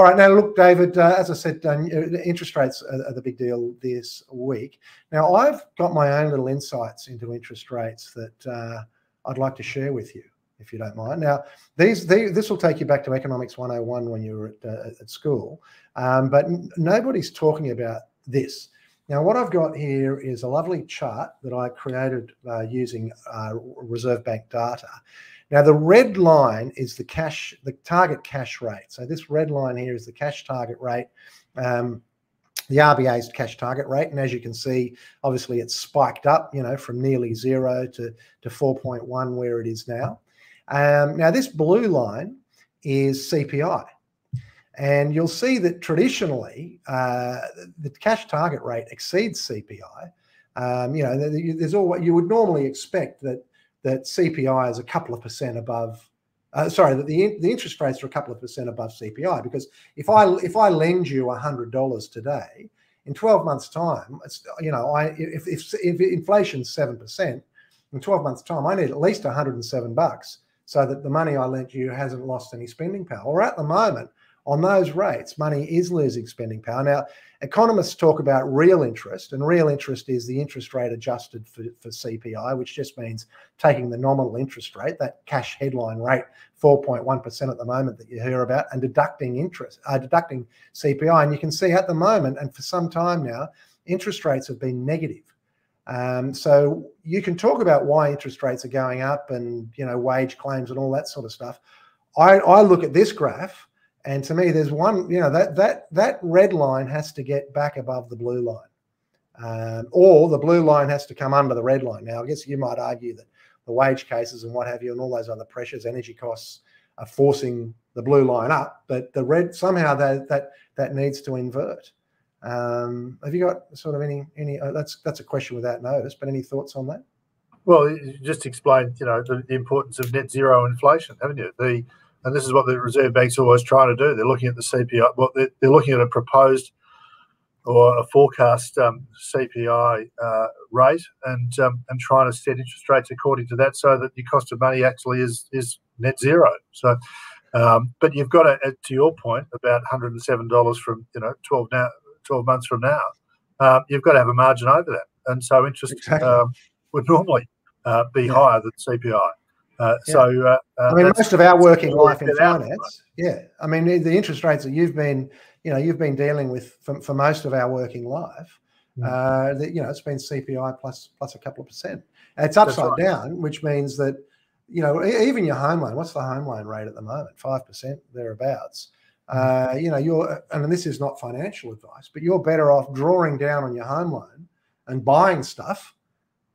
All right, now look, David, as I said, interest rates are the big deal this week. Now, I've got my own little insights into interest rates that I'd like to share with you, if you don't mind. Now, this will take you back to Economics 101 when you were at school, but nobody's talking about this. Now, what I've got here is a lovely chart that I created using Reserve Bank data. Now, the red line is the target cash rate. So this red line here is the cash target rate, the RBA's cash target rate. And as you can see, obviously it's spiked up, you know, from nearly 0 to 4.1 where it is now. Now, this blue line is CPI. And you'll see that traditionally, the cash target rate exceeds CPI. You know, there's all what you would normally expect that CPI is a couple of percent above. Sorry, that the interest rates are a couple of percent above CPI. Because if I lend you $100 today, in 12 months' time, it's, you know, if inflation's 7%, in 12 months' time, I need at least $107 so that the money I lent you hasn't lost any spending power. Or at the moment, on those rates, money is losing spending power. Now, economists talk about real interest, and real interest is the interest rate adjusted for CPI, which just means taking the nominal interest rate, that cash headline rate, 4.1% at the moment that you hear about, and deducting CPI. And you can see at the moment, and for some time now, interest rates have been negative. So you can talk about why interest rates are going up and, you know, wage claims and all that sort of stuff. I look at this graph, and to me, there's one, you know, that red line has to get back above the blue line, or the blue line has to come under the red line. Now, I guess you might argue that the wage cases and what have you, and all those other pressures, energy costs, are forcing the blue line up, but the red, somehow that needs to invert. Have you got sort of any? That's a question without notice, but any thoughts on that? Well, you just explained, you know, the importance of net zero inflation, haven't you? And this is what the Reserve Bank's always trying to do. They're looking at the CPI. Well, they're looking at a proposed or a forecast CPI rate and trying to set interest rates according to that, so that your cost of money actually is net zero. So, but you've got to your point about $107 from, you know, 12 months from now, you've got to have a margin over that, and so interest would normally be higher than CPI. I mean, most of our working life in finance, I mean, the interest rates that you've been dealing with for most of our working life, that, you know, it's been CPI plus a couple of percent. And it's upside down, which means that, you know, even your home loan, what's the home loan rate at the moment? 5% thereabouts. You know, and this is not financial advice, but you're better off drawing down on your home loan and buying stuff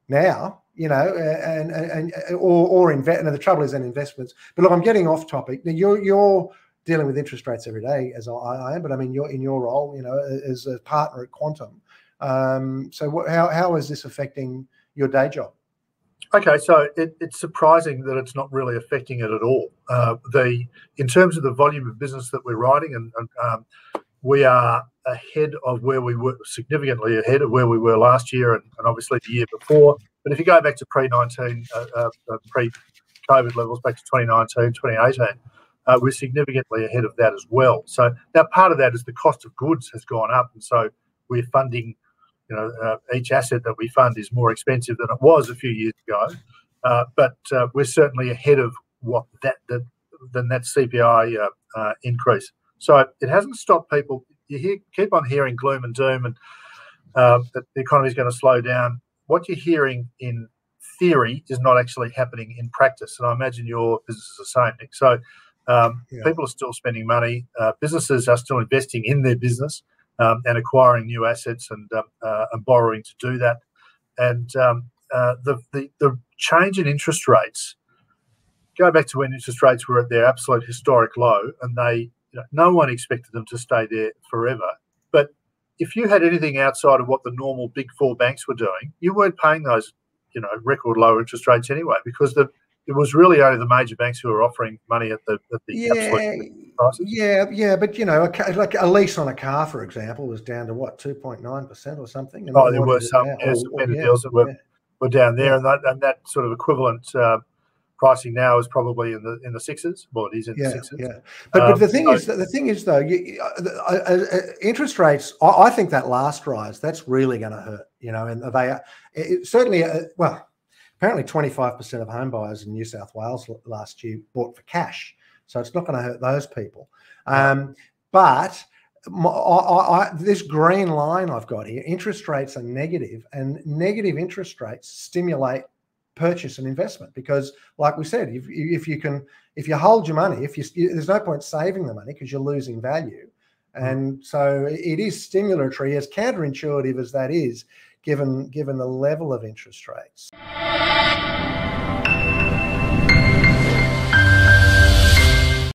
now, you know, or invest. And the trouble is in investments. But look, I'm getting off topic. Now, you're dealing with interest rates every day, as I am. But I mean, you're in your role, you know, as a partner at Quantum. So how is this affecting your day job? Okay, so it's surprising that it's not really affecting it at all. In terms of the volume of business that we're writing, and we are ahead of where we were, significantly ahead of where we were last year, and obviously the year before. But if you go back to pre-COVID levels, back to 2019, 2018, we're significantly ahead of that as well. So now part of that is the cost of goods has gone up, and so we're funding, you know, each asset that we fund is more expensive than it was a few years ago. But we're certainly ahead of than that CPI increase. So it hasn't stopped people. You keep on hearing gloom and doom, and that the economy is going to slow down. What you're hearing in theory is not actually happening in practice, and I imagine your business is the same, Nick. So people are still spending money. Businesses are still investing in their business and acquiring new assets and borrowing to do that. And the change in interest rates, go back to when interest rates were at their absolute historic low, and no one expected them to stay there forever. But if you had anything outside of what the normal big four banks were doing, you weren't paying those, you know, record low interest rates anyway, because it was really only the major banks who were offering money at the absolute prices. Yeah, but, you know, like a lease on a car, for example, was down to what, 2.9% or something? And there were some deals that were down there, and that sort of equivalent Pricing now is probably in the sixes. Well, it is in the sixes. Yeah. But the thing is though, interest rates. I think that last rise, that's really going to hurt. You know, and they certainly well, apparently 25% of home buyers in New South Wales last year bought for cash, so it's not going to hurt those people. But this green line I've got here, interest rates are negative, and negative interest rates stimulate purchase and investment, because like we said, if you hold your money, there's no point saving the money because you're losing value. And so it is stimulatory, as counterintuitive as that is, given the level of interest rates.